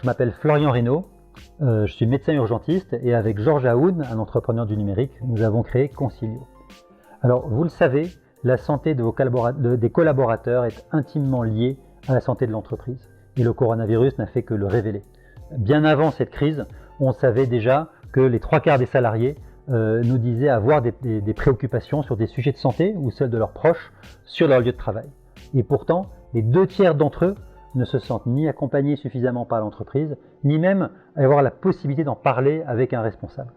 je m'appelle Florian Reynaud, je suis médecin urgentiste et avec Georges Aoun, un entrepreneur du numérique, nous avons créé Concilio. Alors vous le savez, la santé des collaborateurs est intimement liée à la santé de l'entreprise et le coronavirus n'a fait que le révéler. Bien avant cette crise, on savait déjà que les 3/4 des salariés nous disaient avoir des préoccupations sur des sujets de santé ou celles de leurs proches sur leur lieu de travail. Et pourtant, les 2/3 d'entre eux ne se sentent ni accompagnés suffisamment par l'entreprise, ni même avoir la possibilité d'en parler avec un responsable.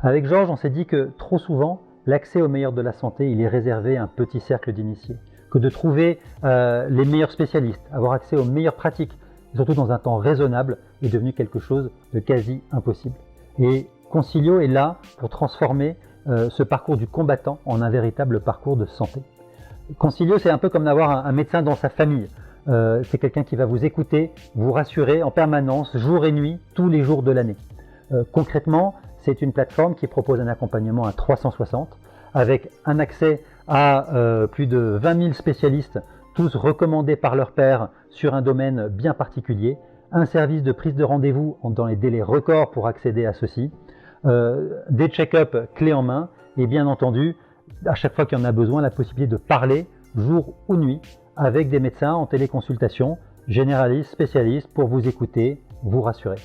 Avec Georges, on s'est dit que trop souvent, l'accès au meilleur de la santé, il est réservé à un petit cercle d'initiés, que de trouver les meilleurs spécialistes, avoir accès aux meilleures pratiques, surtout dans un temps raisonnable, est devenu quelque chose de quasi impossible. Et Concilio est là pour transformer ce parcours du combattant en un véritable parcours de santé. Concilio, c'est un peu comme d'avoir un médecin dans sa famille. C'est quelqu'un qui va vous écouter, vous rassurer en permanence, jour et nuit, tous les jours de l'année. Concrètement, c'est une plateforme qui propose un accompagnement à 360, avec un accès à plus de 20 000 spécialistes, tous recommandés par leurs pairs sur un domaine bien particulier, un service de prise de rendez-vous dans les délais records pour accéder à ceci, des check-ups clés en main et bien entendu, à chaque fois qu'il y en a besoin, la possibilité de parler jour ou nuit avec des médecins en téléconsultation, généralistes, spécialistes, pour vous écouter, vous rassurer.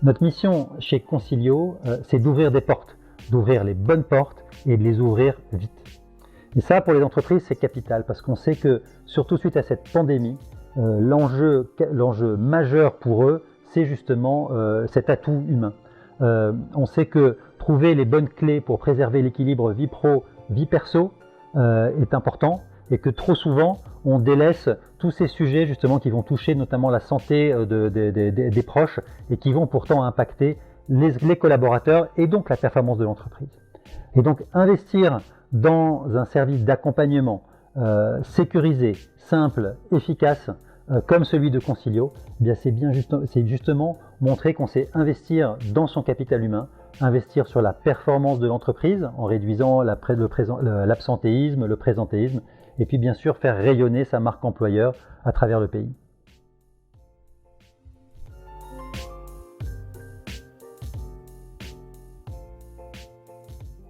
Notre mission chez Concilio, c'est d'ouvrir des portes, d'ouvrir les bonnes portes et de les ouvrir vite. Et ça, pour les entreprises, c'est capital parce qu'on sait que, surtout suite à cette pandémie, l'enjeu majeur pour eux, c'est justement cet atout humain. On sait que trouver les bonnes clés pour préserver l'équilibre vie pro, vie perso est important et que trop souvent, on délaisse tous ces sujets justement qui vont toucher notamment la santé des proches et qui vont pourtant impacter les collaborateurs et donc la performance de l'entreprise. Et donc investir dans un service d'accompagnement sécurisé, simple, efficace, comme celui de Concilio, eh bien c'est justement montrer qu'on sait investir dans son capital humain, investir sur la performance de l'entreprise en réduisant l'absentéisme, le présentéisme, et puis bien sûr faire rayonner sa marque employeur à travers le pays.